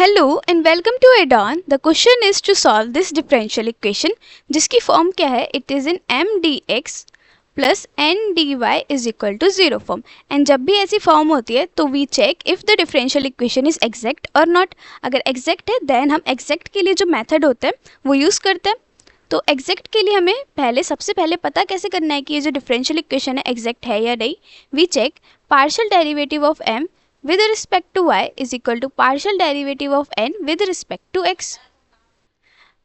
Hello and welcome to Add-on. The question is to solve this differential equation जिसकी form क्या है? It is in m dx plus n dy is equal to 0 form. And जब भी ऐसी form होती है तो we check if the differential equation is exact और नॉट. अगर एग्जैक्ट है देन हम एग्जैक्ट के लिए जो मेथड होता है वो यूज़ करते हैं. तो एग्जैक्ट के लिए हमें सबसे पहले पता कैसे करना है कि ये जो डिफरेंशियल इक्वेशन है एग्जैक्ट है या नहीं. We check partial derivative of m with respect to y is equal to partial derivative of n with respect to x.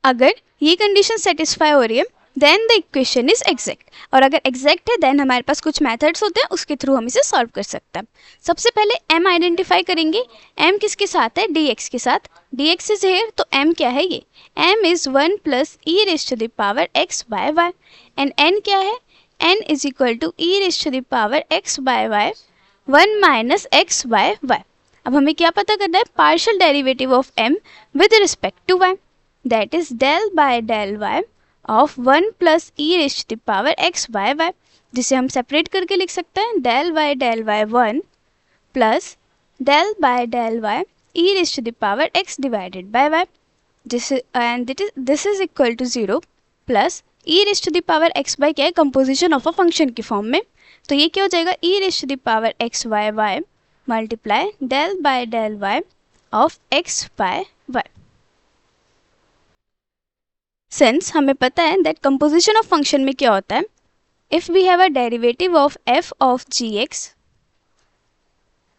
अगर ये कंडीशन सेटिस्फाई हो रही है then the equation is exact. और अगर एग्जैक्ट है देन हमारे पास कुछ मेथड्स होते हैं उसके थ्रू हम इसे सॉल्व कर सकते हैं. सबसे पहले m आइडेंटिफाई करेंगे. m किसके साथ है? dx के साथ. dx इज हेयर तो m क्या है? ये m is 1 plus e raise to the power x by y. And n क्या है? n is equal to e raise to the power x by y 1 minus x by y. अब हमें क्या पता करना है? Partial derivative of m with respect to y. That is del by del y of 1 plus e raise to the power x by y, जिसे हम separate करके लिख सकते हैं del by del y 1 plus del by del y e raise to the power x divided by y. This is equal to 0 plus e raise to the power x by क्या है? Composition of a function की form में. तो ये क्या हो जाएगा? E raise to the power x y y multiply del by del y of x by y. Since हमें पता है दैट कंपोजिशन ऑफ फंक्शन में क्या होता है, if we have a derivative of f of g x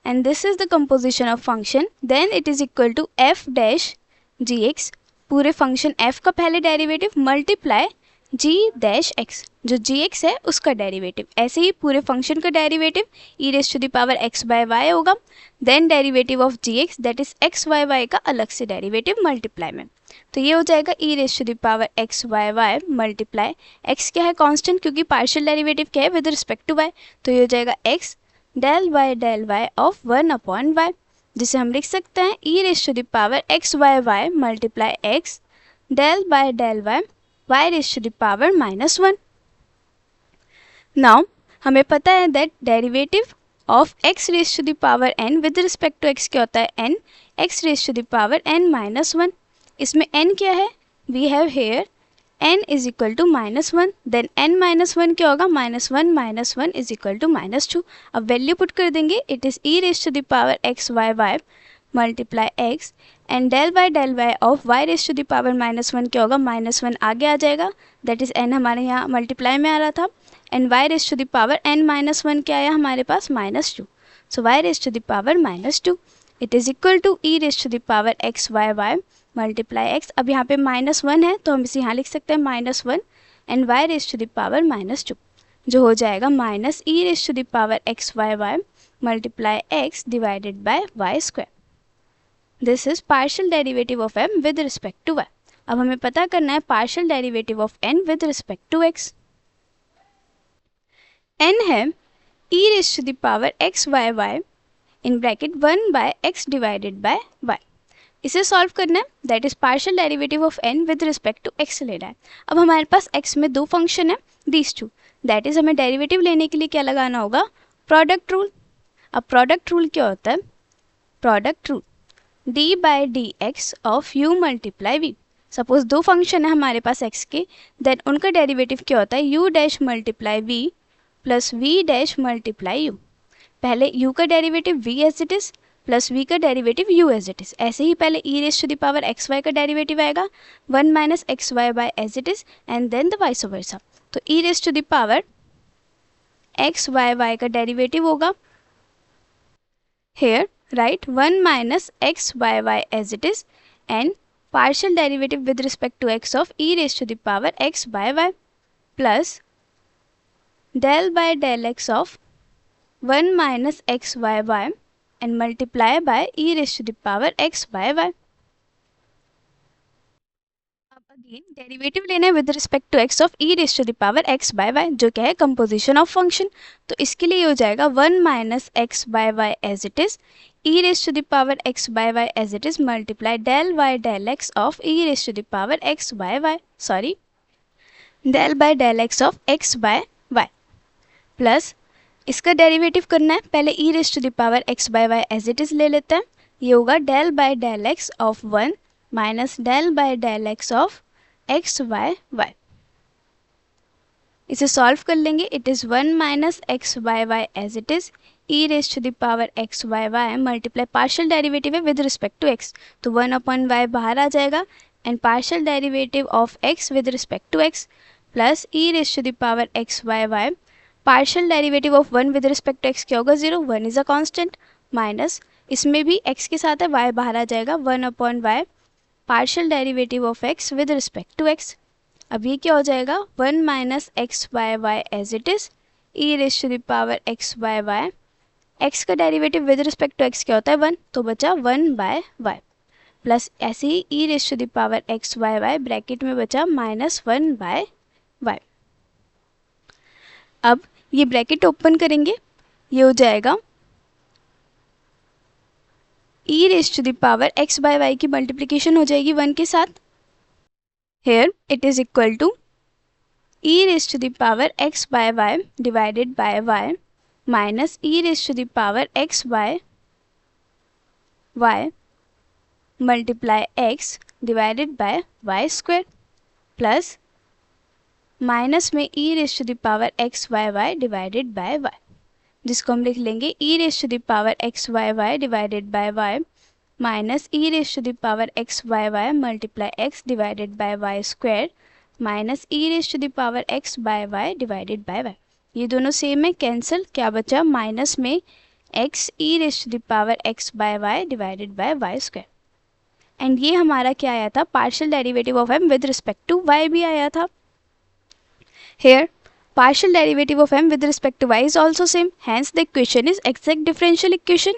and this is the composition of function then it is equal to f dash g x, पूरे function f का पहले derivative multiply g dash x, जो gx है उसका derivative. ऐसे ही पूरे function का derivative e raise to the power x by y होगा. Then derivative of gx that is x by y का अलग से डेरिवेटिव मल्टीप्लाई में. तो ये हो जाएगा e raise to the power x by y multiply x क्या है? कांस्टेंट, क्योंकि पार्शियल डेरिवेटिव क्या है? With respect to y. तो ये हो जाएगा x del by del y of 1 upon y, जिसे हम लिख सकते हैं e raise to the power x by y multiply x del by del y y raise to the power minus 1. Now हमें पता है that derivative of x raise to the power n with respect to x क्या होता है? n x raise to the power n minus 1. इसमें n क्या है? We have here n is equal to minus 1. Then n minus 1 क्या होगा? Minus 1 is equal to minus 2. अब value put कर देंगे. It is e raise to the power x y y multiply x and del by del y of y raise to the power minus 1 क्या होगा? Minus 1 आगे आ जाएगा. That is n हमारे यहाँ multiply में आ रहा था. And y raise to the power n minus 1 क्या आया हमारे पास? Minus 2. So y raise to the power minus 2 it is equal to e raise to the power x y y multiply x. अब यहाँ पे माइनस 1 है तो हम इसे यहाँ लिख सकते हैं minus 1 and y raise to the power minus 2, जो हो जाएगा minus e raise to the power x y y multiply x divided by y square. This is partial derivative of m with respect to y. अब हमें पता करना है partial derivative of n with respect to x. n है e raise to the power x y y in bracket 1 by x divided by y. इसे solve करना है. That is partial derivative of n with respect to x लेना है. अब हमारे पास x में दो फंक्शन है, दीज टू. दैट इज हमें डेरिवेटिव लेने के लिए क्या लगाना होगा? Product rule. अब प्रोडक्ट रूल क्या होता है? Product rule d by d x of u multiply v. Suppose दो फंक्शन है हमारे पास x के, देन उनका डेरिवेटिव क्या होता है? u dash multiply v plus v dash multiply u. पहले u का derivative v as it is plus v का derivative u as it is. ऐसे ही पहले e raise to the power x y का डेरिवेटिव आएगा 1 minus x y by as it is and then the vice versa. तो e raise to the power x y y का derivative होगा here write 1 minus x by y as it is and partial derivative with respect to x of e raised to the power x by y plus del by del x of 1 minus x by y and multiply by e raised to the power x by y. Again derivative लेना है with respect to x of e raise to the power x by y, जो क्या है? Composition of function. तो इसके लिए हो जाएगा 1 minus x by y as it is e raise to the power x by y as it is multiply del y del x of e raise to the power x by y, sorry del by del x of x by y plus इसका derivative करना है. पहले e raise to the power x by y as it is ले लेते हैं. ये होगा del by del x of 1 minus del by del x of x y y. इसे सॉल्व कर लेंगे। It is 1 minus x y y as it is e raise to the power x y y multiply partial derivative है with respect to x, तो 1 upon y बाहर आ जाएगा and partial derivative of x with respect to x plus e raise to the power x y y. Partial derivative of 1 with respect to x क्या होगा 0, 1 is a constant, minus इसमें भी x के साथ है y बाहर आ जाएगा 1 upon y partial derivative of x with respect to x। अब ये क्या हो जाएगा 1 minus x y y as it is e raise to the power x y y. x का derivative with respect to x क्या होता है 1, तो बचा 1 बाय वाई प्लस ऐसे ही e raise to the power x y y bracket में बचा माइनस 1 बाय वाई। अब ये ब्रैकेट ओपन करेंगे, ये हो जाएगा e raise to the power x by y की मल्टीप्लिकेशन हो जाएगी 1 के साथ। Here it is equal to e raise to the power x by y divided by y minus e raise to the power x by y multiply x divided by y square plus minus में e raise to the power x y y divided by y, जिसको हम लिख लेंगे e raise to the power x y y divided by y minus e raise to the power x y y multiply x divided by y square minus e raise to the power x by y divided by y. ये दोनों same है, cancel, क्या बचा minus में x e raise to the power x by y divided by y square. And ये हमारा क्या आया था partial derivative of m with respect to y भी आया था। Here partial derivative of m with respect to y is also same, hence the equation is exact differential equation.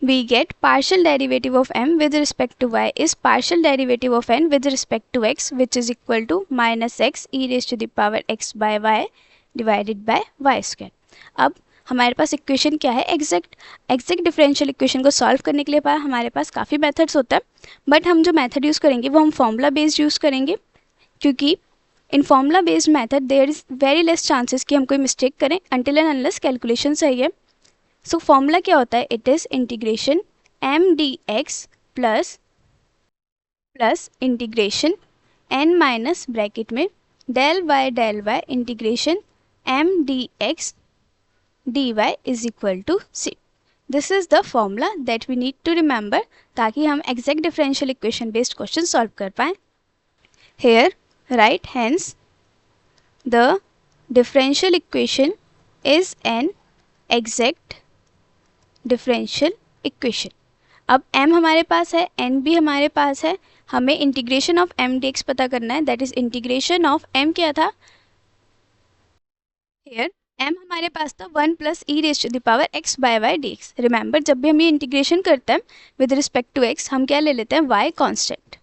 We get partial derivative of m with respect to y is partial derivative of n with respect to x, which is equal to minus x e raised to the power x by y divided by y square. अब हमारे पास equation क्या है exact differential equation को solve करने के लिए हमारे पास काफ़ी मेथड्स होता है, बट हम जो मेथड यूज़ करेंगे वो हम फॉर्मूला बेस्ड यूज़ करेंगे, क्योंकि in formula based method there is very less chances कि हम कोई मिस्टेक करें अनटिल एंड अनलेस कैलकुलेशन सही है। सो फॉर्मूला क्या होता है, it is integration m d x plus integration n minus bracket में del y integration m d x d y is equal to c. This is the formula that we need to remember ताकि हम exact differential equation based question solve कर पाएँ। Here right, hence the differential equation is an exact differential equation. अब m हमारे पास है, n भी हमारे पास है, हमें इंटीग्रेशन ऑफ m dx पता करना है, that is integration of m क्या था here m हमारे पास था 1 plus e raise to the power x by y d x. Remember जब भी हम ये इंटीग्रेशन करते हैं विद रिस्पेक्ट टू x हम क्या ले लेते हैं y कांस्टेंट।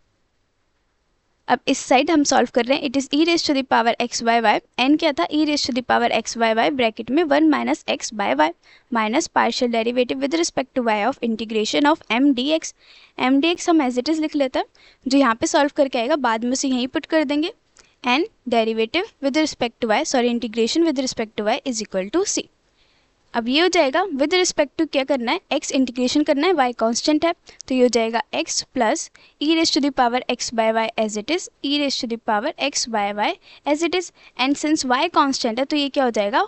अब इस साइड हम सॉल्व कर रहे हैं, it is e raise to the power x by y, n क्या था e raise to the power x by y bracket में 1 minus x by y minus partial derivative with respect to y of integration of m d x. M d x हम as it is लिख लेते हैं, जो यहाँ पे solve करके आएगा बाद में उसे यहीं पुट कर देंगे, and derivative with respect to y integration with respect to y is equal to c. अब ये हो जाएगा विद रिस्पेक्ट टू क्या करना है x इंटीग्रेशन करना है, y कांस्टेंट है, तो ये हो जाएगा x plus e raise to the power x by y as it is e raise to the power x by y as it is, and since y constant है तो ये क्या हो जाएगा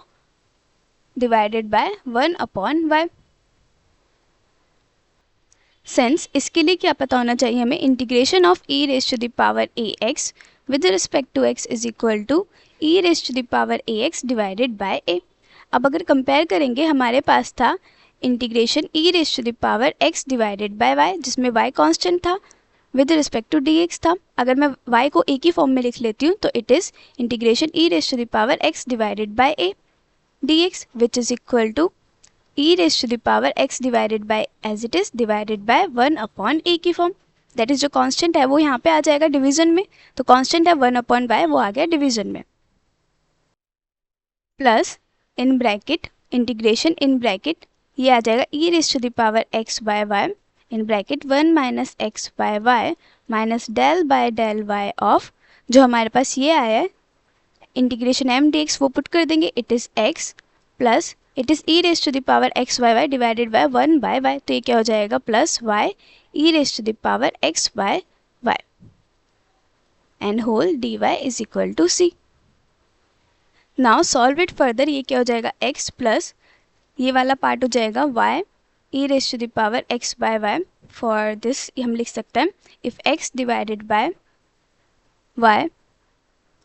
divided by 1 upon y. Since इसके लिए क्या पता होना चाहिए हमें, integration of e raise to the power a x with respect to x is equal to e raise to the power a x divided by a. अब अगर compare करेंगे हमारे पास था integration e raise to the power x divided by y, जिसमें y constant था with respect to dx था। अगर मैं y को एक ही फॉर्म में लिख लेती हूँ तो it is integration e raise to the power x divided by a dx which is equal to e raise to the power x divided by as it is divided by 1 upon a की form. That is जो constant है वो यहाँ पे आ जाएगा division में, तो constant है 1 अपॉन y वो आ गया डिवीजन में, plus in bracket integration in bracket ये आ जाएगा e raise to the power x by y in bracket 1 minus x by y minus del by del y of, जो हमारे पास ये आया है इंटीग्रेशन एम डी एक्स वो पुट कर देंगे, it is x plus it is e raise to the power x y y divided by 1 by y, तो ये क्या हो जाएगा plus y e raise to the power x by y and whole d y is equal to c. Now solve it further, ये क्या हो जाएगा x plus ये वाला पार्ट हो जाएगा y e raise to the power x by y. For this हम लिख सकते हैं if x divided by y,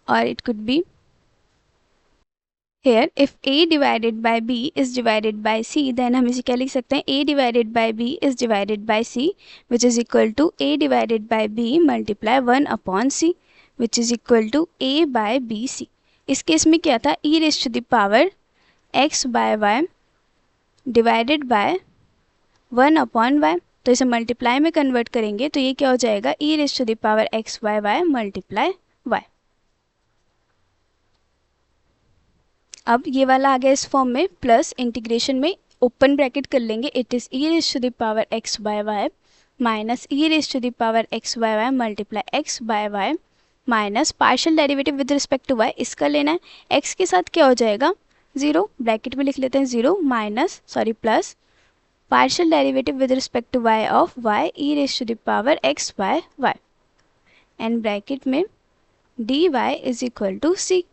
और it could be here if a divided by b is divided by c, then हम इसे क्या लिख सकते हैं a divided by b is divided by c which is equal to a divided by b multiply 1 upon c which is equal to a by bc। इस case में क्या था e raised to the power x by y divided by 1 upon y, तो इसे multiply में convert करेंगे तो ये क्या हो जाएगा e raised to the power x by y multiply y। अब ये वाला आ गया इस फॉर्म में, प्लस इंटीग्रेशन में ओपन ब्रैकेट कर लेंगे, it is e raise to the power x by y minus e raise to the power x by y multiply x by y minus partial derivative with respect to y, इसका लेना है x के साथ क्या हो जाएगा 0, bracket में लिख लेते हैं 0 minus plus partial derivative with respect to y of y e raise to the power x by y and bracket में d y is equal to c.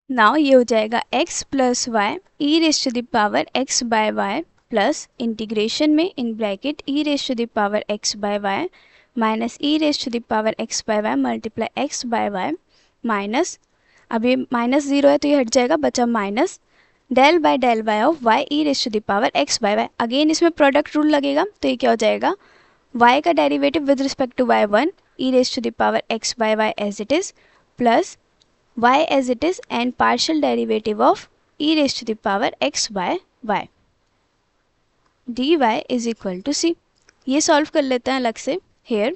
Now ये हो जाएगा x plus y e raise to the power x by y plus integration में in bracket e raise to the power x by y minus e raise to the power x by y multiply x by y minus, अब ये minus 0 है तो ये हट जाएगा, बचा minus del y of y e raise to the power x by y. Again इसमें product rule लगेगा तो ये क्या हो जाएगा y का derivative with respect to y1 e raise to the power x by y as it is plus y as it is and partial derivative of e raised to the power x by y dy is equal to c। ये solve कर लेते हैं अलग से। here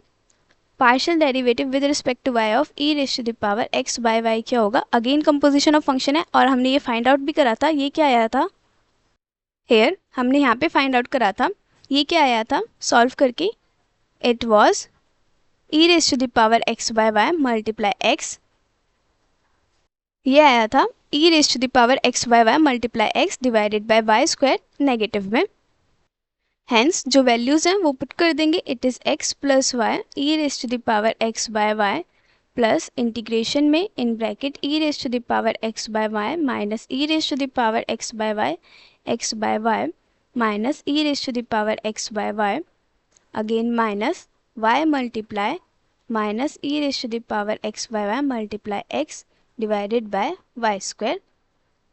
partial derivative with respect to y of e raised to the power x by y क्या होगा, again composition of function है और हमने ये फाइंड आउट भी करा था, ये क्या आया था here हमने यहाँ पे फाइंड आउट करा था, ये क्या आया था सॉल्व करके, it was e raised to the power x by y multiply x, ये आया था e raise to the power x by y multiply x divided by y square negative में। हेंस जो वैल्यूज हैं वो पुट कर देंगे, it is x plus y e raise to the power x by y plus integration में in bracket e raise to the power x by y minus e raise to the power x by y x by y minus e raise to the power x by y again minus y multiply minus e raise to the power x by y multiply x divided by y square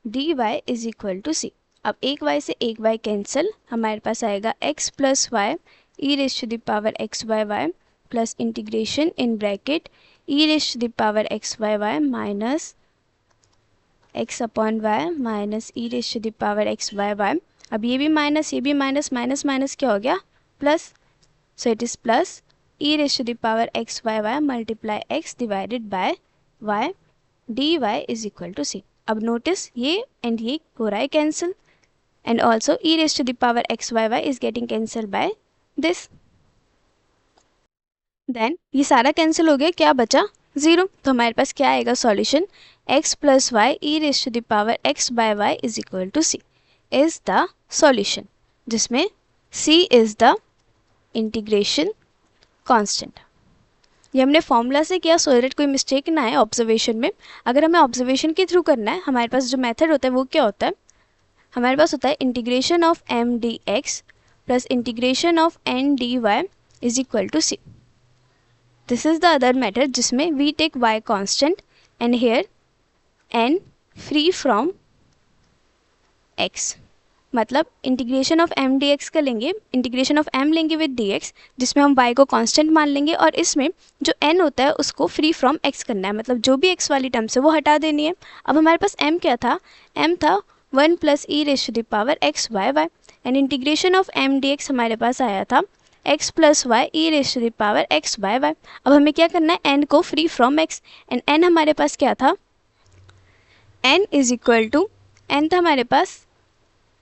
d y is equal to c. अब एक y से एक y cancel, हमारे पास आएगा x plus y e raise to the power x by y plus integration in bracket e raise to the power x by y minus x upon y minus e raise to the power x by y. अब ये भी minus minus minus क्या हो गया plus, so it is plus e raise to the power x by y multiply x divided by y dy is equal to c। अब notice ये and ये हो रहा है cancel and also e raised to the power x by y is getting cancelled by this। Then ये सारा cancel हो गया, क्या बचा 0, तो हमारे पास क्या आएगा solution x plus y e raise to the power x by y is equal to c is the solution, जिसमें c is the integration constant. ये हमने फॉर्मूला से किया सो दैट कोई मिस्टेक ना है ऑब्जर्वेशन में। अगर हमें ऑब्जर्वेशन के थ्रू करना है, हमारे पास जो मेथड होता है वो क्या होता है, हमारे पास होता है integration of m d x plus integration of n d y is equal to c. This is the other method जिसमें we take y constant and here n free from x, मतलब integration of m d x का लेंगे, integration of m लेंगे with d x जिसमें हम y को constant मान लेंगे और इसमें जो n होता है उसको फ्री फ्रॉम x करना है, मतलब जो भी x वाली टर्म्स है वो हटा देनी है। अब हमारे पास m क्या था, m था 1 plus e raise to the power x by y and integration of m d x हमारे पास आया था x plus y e raise to the power x by y. अब हमें क्या करना है n को free from x and n हमारे पास क्या था, n is equal to n था हमारे पास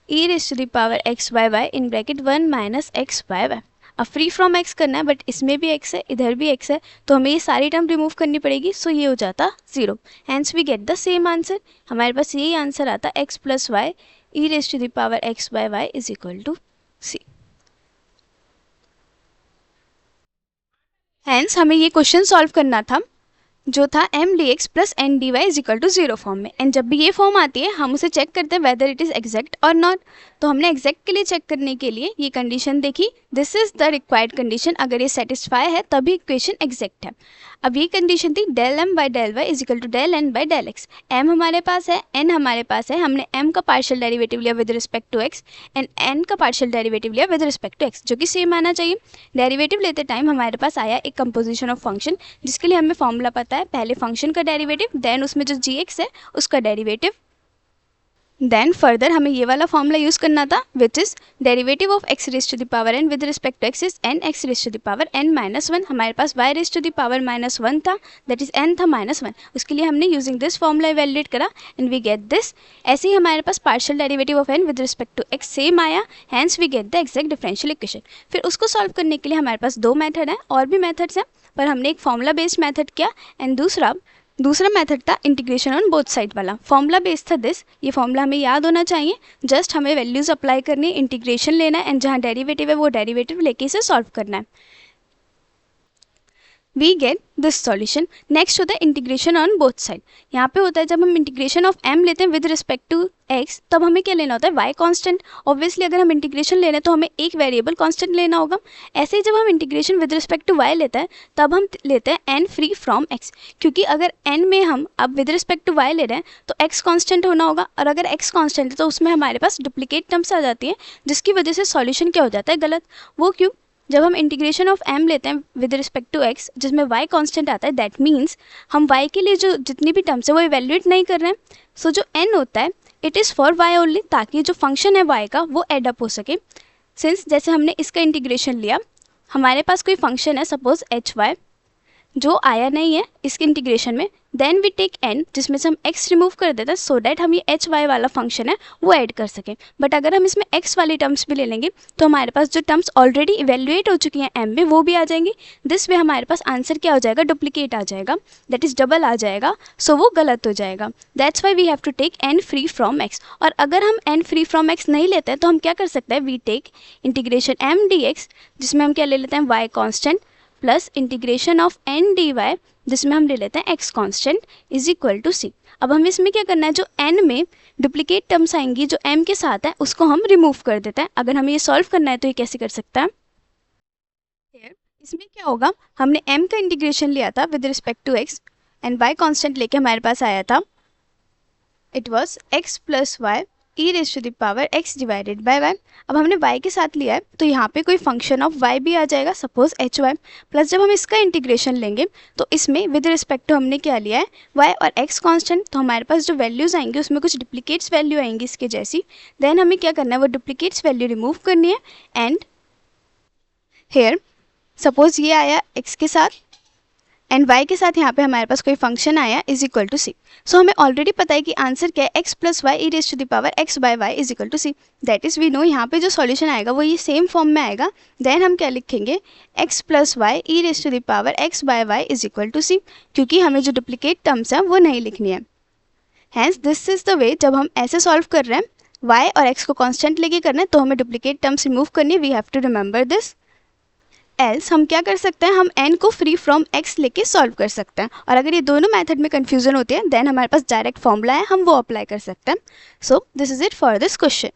e raise to the power x by y in bracket 1 minus x by y. अब फ्री फ्रॉम एक्स करना है, बट इसमें भी एक्स है, इधर भी एक्स है, तो हमें ये सारी टर्म रिमूव करनी पड़ेगी, सो ये हो जाता 0. Hence we get the same answer. हमारे पास यही आंसर आता x plus y e raise to the power x by y is equal to c. Hence हमें ये क्वेश्चन सॉल्व करना था जो था m dx plus n dy is equal to 0 form में. एंड जब भी ये फॉर्म आती है हम उसे चेक करते हैं वेदर इट इज़ एग्जैक्ट और नॉट. तो हमने एग्जैक्ट के लिए चेक करने के लिए ये कंडीशन देखी. This is the required condition. अगर ये सेटिस्फाई है तभी इक्वेशन एग्जैक्ट है. अब ये कंडीशन थी del m by del y is equal to del n by del x. m हमारे पास है, n हमारे पास है, हमने m का पार्शियल डेरिवेटिव लिया with respect to x and n का पार्शियल डेरिवेटिव लिया विद रिस्पेक्ट टू x, जो कि सेम आना चाहिए. डेरिवेटिव लेते टाइम हमारे पास आया एक कंपोजिशन ऑफ फंक्शन, जिसके लिए हमें फॉर्मूला पता है. पहले फंक्शन का डेरिवेटिव, देन उसमें जो gx है उसका डेरिवेटिव, देन फर्दर हमें ये वाला फॉर्मूला यूज़ करना था which is derivative of x raise to the power n with respect to x is n x raise to the power n minus 1. हमारे पास y raise to the power minus 1 था, that is n था minus 1. उसके लिए हमने using this formula evaluate करा and we get this. ऐसे ही हमारे पास partial derivative of n with respect to x same आया, hence we get the exact differential equation. फिर उसको सॉल्व करने के लिए हमारे पास दो मेथड हैं, और भी मेथड्स हैं, पर हमने एक फॉर्मूला बेस्ड मेथड किया एंड दूसरा मेथड था इंटीग्रेशन ऑन बोथ साइड वाला. फॉर्मूला बेस्ड था दिस. ये फॉर्मूला हमें याद होना चाहिए. जस्ट हमें वैल्यूज अप्लाई करनी है, इंटीग्रेशन लेना है एंड जहाँ डेरिवेटिव है वो डेरिवेटिव लेके इसे सॉल्व करना है. We get this solution. Next होता है इंटीग्रेशन ऑन बोथ साइड. यहाँ पे होता है जब हम इंटीग्रेशन ऑफ m लेते हैं विद रिस्पेक्ट टू x, तब हमें क्या लेना होता है y कांस्टेंट. ऑब्वियसली अगर हम इंटीग्रेशन ले रहे हैं तो हमें एक वेरिएबल कांस्टेंट लेना होगा. ऐसे ही जब हम integration with respect to y लेते हैं तब हम लेते हैं n फ्री फ्रॉम x, क्योंकि अगर n में हम अब विद रिस्पेक्ट टू y ले रहे हैं तो x कांस्टेंट होना होगा, और अगर x कांस्टेंट है तो उसमें हमारे पास डुप्लीकेट टर्म्स आ जाती हैं, जिसकी वजह से सॉल्यूशन क्या हो जाता है, गलत. वो क्यों? जब हम इंटीग्रेशन ऑफ m लेते हैं विद रिस्पेक्ट टू x जिसमें y कांस्टेंट आता है, दैट मीन्स हम y के लिए जो जितनी भी टर्म्स है वो इवेल्युएट नहीं कर रहे हैं. सो जो n होता है it is for y only, ताकि जो फंक्शन है y का वो एड अप हो सके. सिंस जैसे हमने इसका इंटीग्रेशन लिया, हमारे पास कोई फंक्शन है सपोज hy जो आया नहीं है इसके इंटीग्रेशन में, देन वी टेक n जिसमें से हम x रिमूव कर देते हैं सो डैट हम ये hy वाला फंक्शन है वो ऐड कर सकें. बट अगर हम इसमें x वाली टर्म्स भी ले लेंगे तो हमारे पास जो टर्म्स ऑलरेडी इवेल्युएट हो चुकी हैं m में वो भी आ जाएंगी. दिस वे हमारे पास आंसर क्या हो जाएगा, डुप्लीकेट आ जाएगा, दैट इज़ डबल आ जाएगा, सो वो गलत हो जाएगा. That's why we have to take n free from x. और अगर हम n फ्री फ्रॉम x नहीं लेते हैं तो हम क्या कर सकते हैं, we take integration m dx जिसमें हम क्या ले लेते हैं y constant plus integration of n dy जिसमें हम ले लेते हैं x constant is equal to c. अब हमें इसमें क्या करना है, जो n में डुप्लीकेट टर्म्स आएंगी जो m के साथ है उसको हम रिमूव कर देते हैं. अगर हमें ये सॉल्व करना है तो ये कैसे कर सकता है, इसमें क्या होगा, हमने m का इंटीग्रेशन लिया था with respect to x and y constant लेके हमारे पास आया था, it was x plus y e raise to the power x divided by y. अब हमने y के साथ लिया है तो यहाँ पे कोई फंक्शन ऑफ y भी आ जाएगा, सपोज hy. प्लस जब हम इसका इंटीग्रेशन लेंगे तो इसमें विद रिस्पेक्ट टू हमने क्या लिया है, y और x कांस्टेंट. तो हमारे पास जो वैल्यूज़ आएंगी उसमें कुछ डुप्लीकेट्स वैल्यू आएंगी इसके जैसी. देन हमें क्या करना है, वो डुप्लीकेट्स वैल्यू रिमूव करनी है. एंड हेयर सपोज ये आया x के साथ एंड y के साथ यहाँ पे हमारे पास कोई फंक्शन आया is equal to c. So हमें ऑलरेडी पता है कि आंसर क्या है, x plus y e raise to the power x by y is equal to c. That is we know यहाँ पे जो सॉल्यूशन आएगा वो ये सेम फॉर्म में आएगा. देन हम क्या लिखेंगे, x plus y e raise to the power x by y is equal to c, क्योंकि हमें जो डुप्लीकेट टर्म्स हैं वो नहीं लिखनी है. Hence this is the way. जब हम ऐसे सॉल्व कर रहे हैं y और x को कॉन्स्टेंट लेके करना है तो हमें डुप्लीकेट टर्म्स रिमूव करनी है. We have to remember this. Else हम क्या कर सकते हैं, हम n को फ्री फ्रॉम x लेके सॉल्व कर सकते हैं. और अगर ये दोनों मेथड में कन्फ्यूजन होती है देन हमारे पास डायरेक्ट फॉर्मूला है, हम वो अप्लाई कर सकते हैं. So this is it for this question.